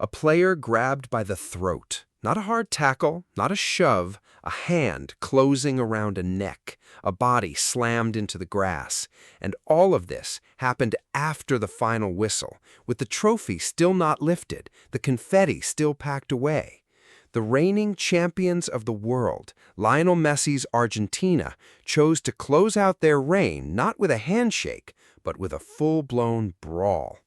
A player grabbed by the throat. Not a hard tackle, not a shove, a hand closing around a neck, a body slammed into the grass. And all of this happened after the final whistle, with the trophy still not lifted, the confetti still packed away. The reigning champions of the world, Lionel Messi's Argentina, chose to close out their reign not with a handshake, but with a full-blown brawl.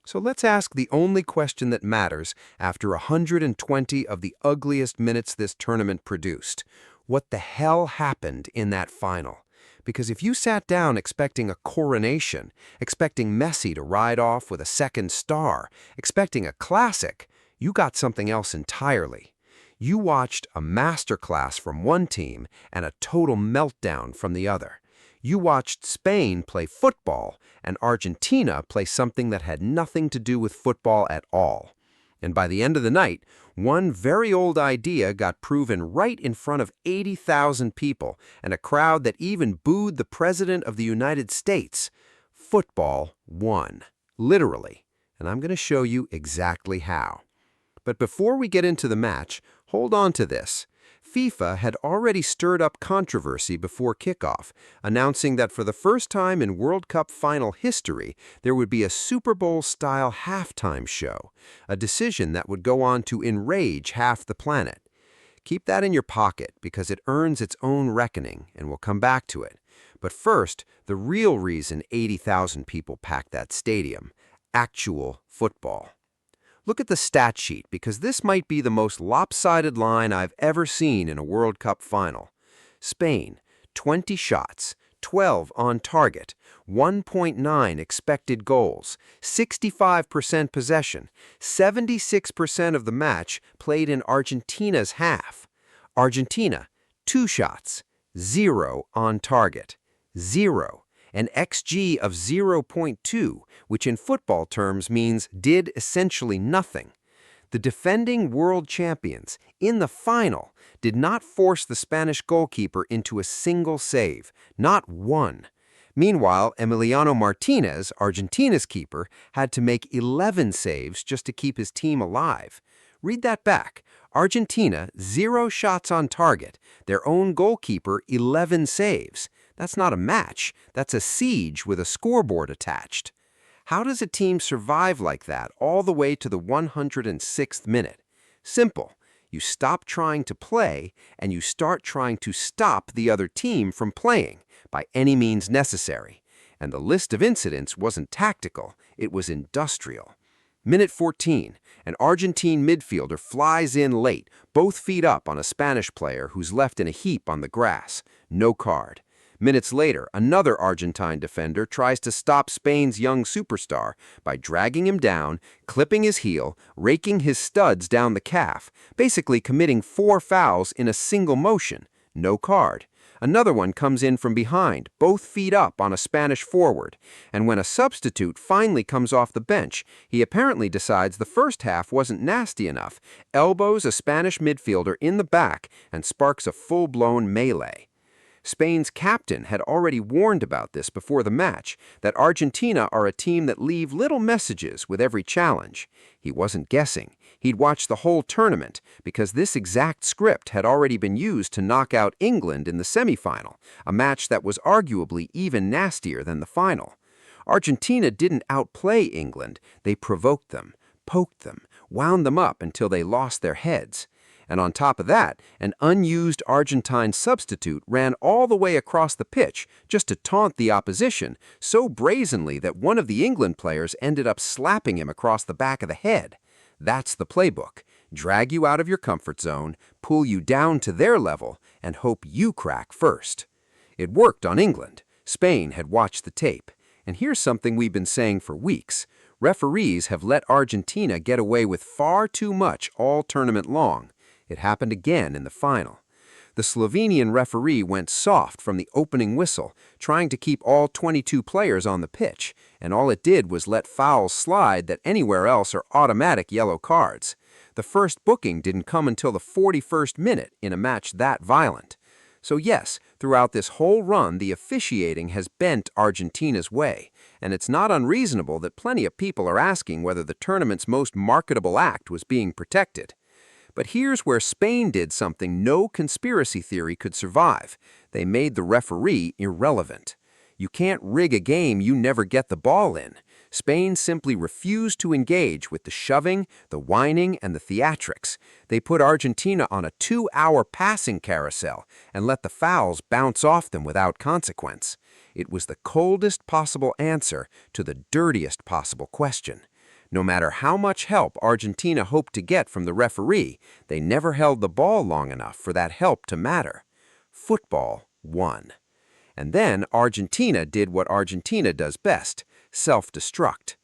So let's ask the only question that matters after 120 of the ugliest minutes this tournament produced. What the hell happened in that final? Because if you sat down expecting a coronation, expecting Messi to ride off with a second star, expecting a classic, you got something else entirely. You watched a masterclass from one team and a total meltdown from the other. You watched Spain play football and Argentina play something that had nothing to do with football at all. And by the end of the night, one very old idea got proven right in front of 80,000 people and a crowd that even booed the President of the United States. Football won. Literally. And I'm going to show you exactly how. But before we get into the match, hold on to this. FIFA had already stirred up controversy before kickoff, announcing that for the first time in World Cup final history, there would be a Super Bowl-style halftime show, a decision that would go on to enrage half the planet. Keep that in your pocket because it earns its own reckoning, and we'll come back to it. But first, the real reason 80,000 people packed that stadium: actual football. Look at the stat sheet because this might be the most lopsided line I've ever seen in a World Cup final. Spain, 20 shots, 12 on target, 1.9 expected goals, 65% possession, 76% of the match played in Argentina's half. Argentina, 2 shots, 0 on target, 0. An XG of 0.2, which in football terms means did essentially nothing. The defending world champions, in the final, did not force the Spanish goalkeeper into a single save, not one. Meanwhile, Emiliano Martinez, Argentina's keeper, had to make 11 saves just to keep his team alive. Read that back. Argentina, 0 shots on target. Their own goalkeeper, 11 saves. That's not a match. That's a siege with a scoreboard attached. How does a team survive like that all the way to the 106th minute? Simple. You stop trying to play, and you start trying to stop the other team from playing by any means necessary. And the list of incidents wasn't tactical. It was industrial. Minute 14, an Argentine midfielder flies in late, both feet up on a Spanish player who's left in a heap on the grass. No card. Minutes later, another Argentine defender tries to stop Spain's young superstar by dragging him down, clipping his heel, raking his studs down the calf, basically committing 4 fouls in a single motion. No card. Another one comes in from behind, both feet up on a Spanish forward. And when a substitute finally comes off the bench, he apparently decides the first half wasn't nasty enough, elbows a Spanish midfielder in the back, and sparks a full-blown melee. Spain's captain had already warned about this before the match, that Argentina are a team that leave little messages with every challenge. He wasn't guessing. He'd watched the whole tournament, because this exact script had already been used to knock out England in the semifinal, a match that was arguably even nastier than the final. Argentina didn't outplay England. They provoked them, poked them, wound them up until they lost their heads. And on top of that, an unused Argentine substitute ran all the way across the pitch just to taunt the opposition, so brazenly that one of the England players ended up slapping him across the back of the head. That's the playbook. Drag you out of your comfort zone, pull you down to their level, and hope you crack first. It worked on England. Spain had watched the tape. And here's something we've been saying for weeks. Referees have let Argentina get away with far too much all tournament long. It happened again in the final. The Slovenian referee went soft from the opening whistle, trying to keep all 22 players on the pitch, and all it did was let fouls slide that anywhere else are automatic yellow cards. The first booking didn't come until the 41st minute in a match that violent. So yes, throughout this whole run, the officiating has bent Argentina's way, and it's not unreasonable that plenty of people are asking whether the tournament's most marketable act was being protected. But here's where Spain did something no conspiracy theory could survive. They made the referee irrelevant. You can't rig a game you never get the ball in. Spain simply refused to engage with the shoving, the whining, and the theatrics. They put Argentina on a 2-hour passing carousel and let the fouls bounce off them without consequence. It was the coldest possible answer to the dirtiest possible question. No matter how much help Argentina hoped to get from the referee, they never held the ball long enough for that help to matter. Football won. And then Argentina did what Argentina does best, self-destruct.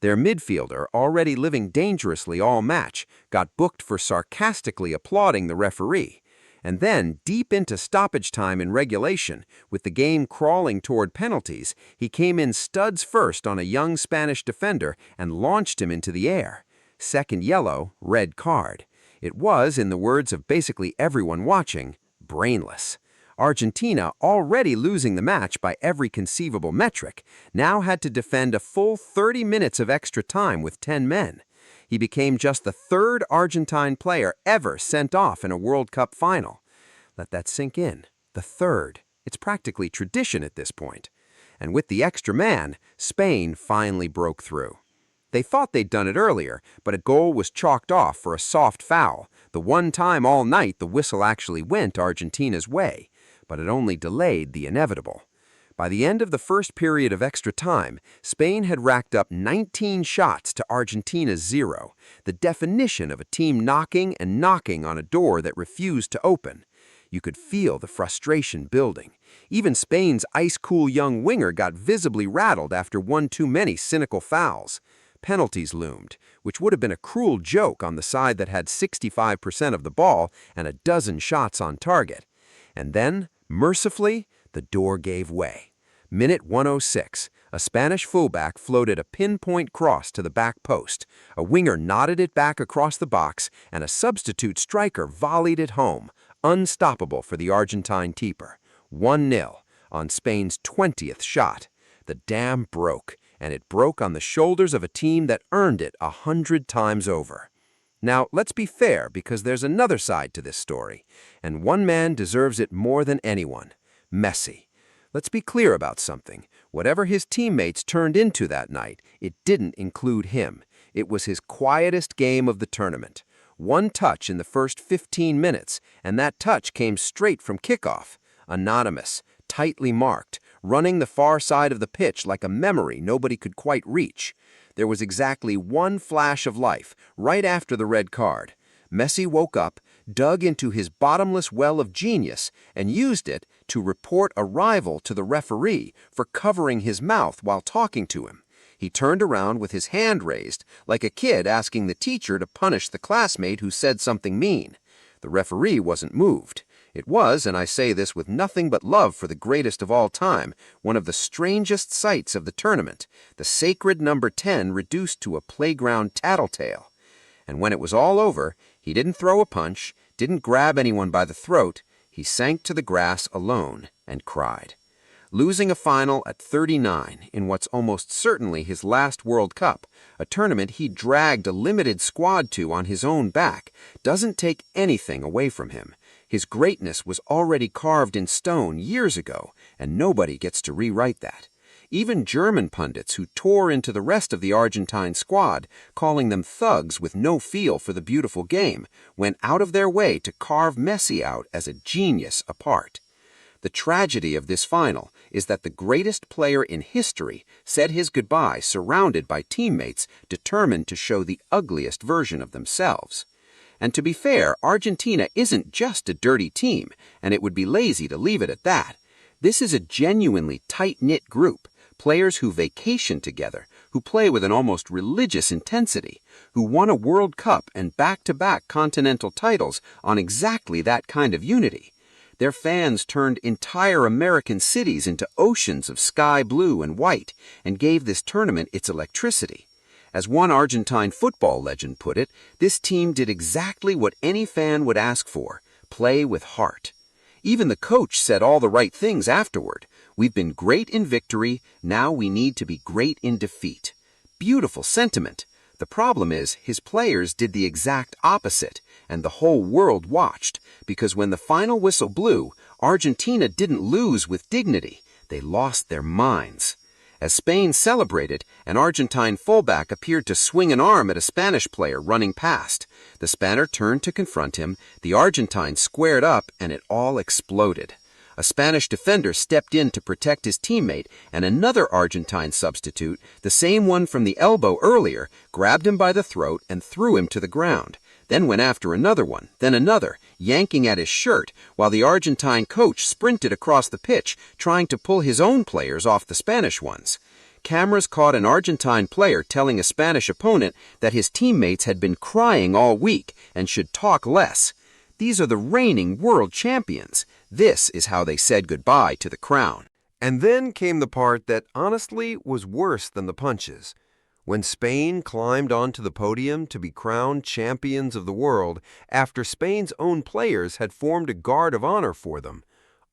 Their midfielder, already living dangerously all match, got booked for sarcastically applauding the referee. And then, deep into stoppage time in regulation, with the game crawling toward penalties, he came in studs first on a young Spanish defender and launched him into the air. Second yellow, red card. It was, in the words of basically everyone watching, brainless. Argentina, already losing the match by every conceivable metric, now had to defend a full 30 minutes of extra time with 10 men. He became just the third Argentine player ever sent off in a World Cup final. Let that sink in. The third. It's practically tradition at this point. And with the extra man, Spain finally broke through. They thought they'd done it earlier, but a goal was chalked off for a soft foul, the one time all night the whistle actually went Argentina's way. But it only delayed the inevitable. By the end of the first period of extra time, Spain had racked up 19 shots to Argentina's 0, the definition of a team knocking and knocking on a door that refused to open. You could feel the frustration building. Even Spain's ice-cool young winger got visibly rattled after one too many cynical fouls. Penalties loomed, which would have been a cruel joke on the side that had 65% of the ball and a dozen shots on target. And then, mercifully, the door gave way. Minute 106, a Spanish fullback floated a pinpoint cross to the back post, a winger knotted it back across the box, and a substitute striker volleyed it home, unstoppable for the Argentine keeper. 1-0 on Spain's 20th shot. The dam broke, and it broke on the shoulders of a team that earned it 100 times over. Now, let's be fair, because there's another side to this story, and one man deserves it more than anyone: Messi. Let's be clear about something. Whatever his teammates turned into that night, it didn't include him. It was his quietest game of the tournament. One touch in the first 15 minutes, and that touch came straight from kickoff. Anonymous, tightly marked, running the far side of the pitch like a memory nobody could quite reach. There was exactly one flash of life right after the red card. Messi woke up, dug into his bottomless well of genius, and used it to report a rival to the referee for covering his mouth while talking to him. He turned around with his hand raised, like a kid asking the teacher to punish the classmate who said something mean. The referee wasn't moved. It was, and I say this with nothing but love for the greatest of all time, one of the strangest sights of the tournament, the sacred number 10 reduced to a playground tattletale. And when it was all over, he didn't throw a punch, didn't grab anyone by the throat. He sank to the grass alone and cried. Losing a final at 39 in what's almost certainly his last World Cup, a tournament he dragged a limited squad to on his own back, doesn't take anything away from him. His greatness was already carved in stone years ago, and nobody gets to rewrite that. Even German pundits who tore into the rest of the Argentine squad, calling them thugs with no feel for the beautiful game, went out of their way to carve Messi out as a genius apart. The tragedy of this final is that the greatest player in history said his goodbye surrounded by teammates determined to show the ugliest version of themselves. And to be fair, Argentina isn't just a dirty team, and it would be lazy to leave it at that. This is a genuinely tight-knit group, players who vacation together, who play with an almost religious intensity, who won a World Cup and back-to-back continental titles on exactly that kind of unity. Their fans turned entire American cities into oceans of sky blue and white and gave this tournament its electricity. As one Argentine football legend put it, this team did exactly what any fan would ask for: play with heart. Even the coach said all the right things afterward. We've been great in victory, now we need to be great in defeat. Beautiful sentiment. The problem is, his players did the exact opposite, and the whole world watched, because when the final whistle blew, Argentina didn't lose with dignity. They lost their minds. As Spain celebrated, an Argentine fullback appeared to swing an arm at a Spanish player running past. The Spaniard turned to confront him, the Argentine squared up, and it all exploded. A Spanish defender stepped in to protect his teammate, and another Argentine substitute, the same one from the elbow earlier, grabbed him by the throat and threw him to the ground. Then went after another one, then another, yanking at his shirt, while the Argentine coach sprinted across the pitch, trying to pull his own players off the Spanish ones. Cameras caught an Argentine player telling a Spanish opponent that his teammates had been crying all week and should talk less. These are the reigning world champions. This is how they said goodbye to the crown. And then came the part that honestly was worse than the punches. When Spain climbed onto the podium to be crowned champions of the world after Spain's own players had formed a guard of honor for them,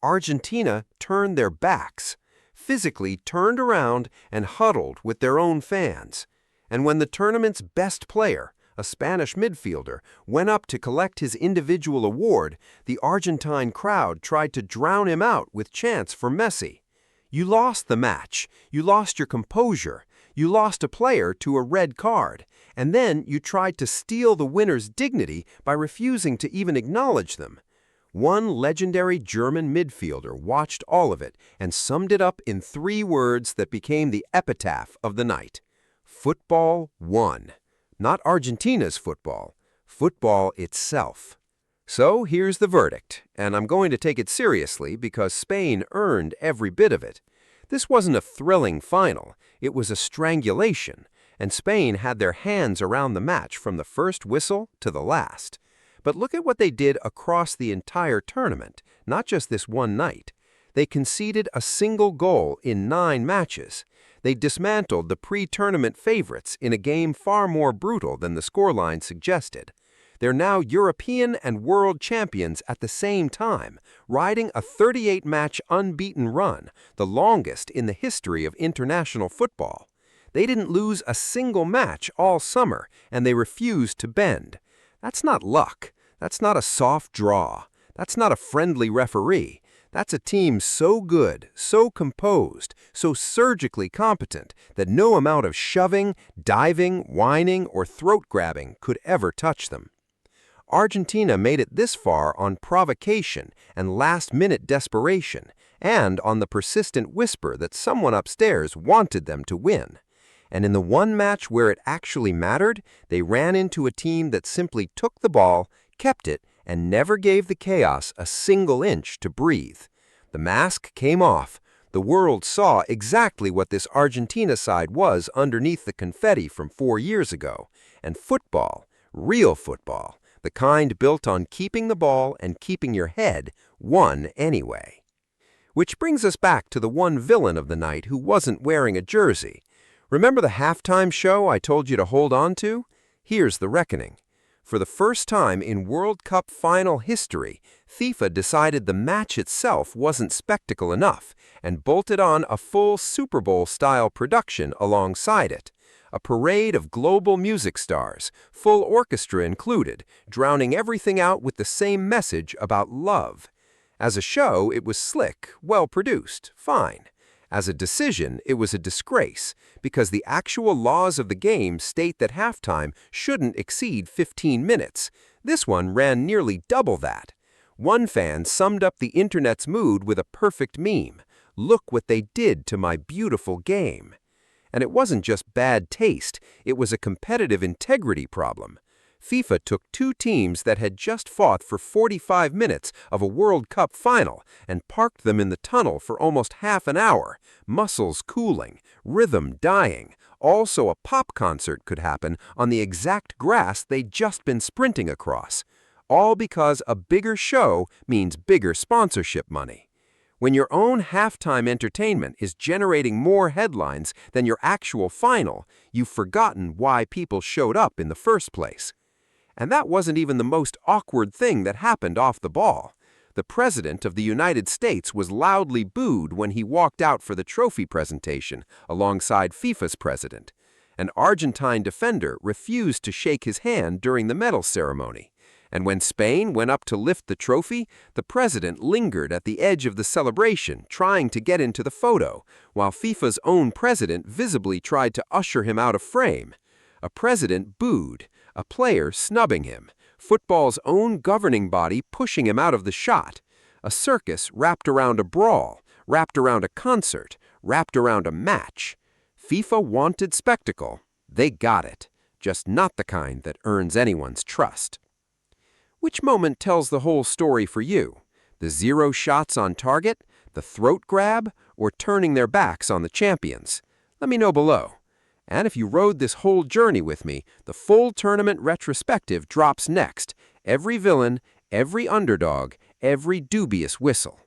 Argentina turned their backs, physically turned around and huddled with their own fans. And when the tournament's best player, a Spanish midfielder, went up to collect his individual award, the Argentine crowd tried to drown him out with chants for Messi. You lost the match. You lost your composure. You lost a player to a red card, and then you tried to steal the winner's dignity by refusing to even acknowledge them. One legendary German midfielder watched all of it and summed it up in 3 words that became the epitaph of the night. Football won. Not Argentina's football, football itself. So here's the verdict, and I'm going to take it seriously because Spain earned every bit of it. This wasn't a thrilling final, it was a strangulation, and Spain had their hands around the match from the first whistle to the last. But look at what they did across the entire tournament, not just this one night. They conceded a single goal in 9 matches. They dismantled the pre-tournament favorites in a game far more brutal than the scoreline suggested. They're now European and world champions at the same time, riding a 38-match unbeaten run, the longest in the history of international football. They didn't lose a single match all summer, and they refused to bend. That's not luck. That's not a soft draw. That's not a friendly referee. That's a team so good, so composed, so surgically competent that no amount of shoving, diving, whining, or throat-grabbing could ever touch them. Argentina made it this far on provocation and last-minute desperation, and on the persistent whisper that someone upstairs wanted them to win. And in the one match where it actually mattered, they ran into a team that simply took the ball, kept it, and never gave the chaos a single inch to breathe. The mask came off. The world saw exactly what this Argentina side was underneath the confetti from 4 years ago. And football, real football, the kind built on keeping the ball and keeping your head, won anyway. Which brings us back to the one villain of the night who wasn't wearing a jersey. Remember the halftime show I told you to hold on to? Here's the reckoning. For the first time in World Cup final history, FIFA decided the match itself wasn't spectacle enough and bolted on a full Super Bowl-style production alongside it. A parade of global music stars, full orchestra included, drowning everything out with the same message about love. As a show, it was slick, well-produced, fine. As a decision, it was a disgrace, because the actual laws of the game state that halftime shouldn't exceed 15 minutes. This one ran nearly double that. One fan summed up the internet's mood with a perfect meme. Look what they did to my beautiful game. And it wasn't just bad taste, it was a competitive integrity problem. FIFA took 2 teams that had just fought for 45 minutes of a World Cup final and parked them in the tunnel for almost half an hour, muscles cooling, rhythm dying. Also, a pop concert could happen on the exact grass they'd just been sprinting across. All because a bigger show means bigger sponsorship money. When your own halftime entertainment is generating more headlines than your actual final, you've forgotten why people showed up in the first place. And that wasn't even the most awkward thing that happened off the ball. The President of the United States was loudly booed when he walked out for the trophy presentation alongside FIFA's president. An Argentine defender refused to shake his hand during the medal ceremony. And when Spain went up to lift the trophy, the president lingered at the edge of the celebration, trying to get into the photo, while FIFA's own president visibly tried to usher him out of frame. A president booed, a player snubbing him, football's own governing body pushing him out of the shot. A circus wrapped around a brawl, wrapped around a concert, wrapped around a match. FIFA wanted spectacle. They got it, just not the kind that earns anyone's trust. Which moment tells the whole story for you? The 0 shots on target, the throat grab, or turning their backs on the champions? Let me know below. And if you rode this whole journey with me, the full tournament retrospective drops next. Every villain, every underdog, every dubious whistle.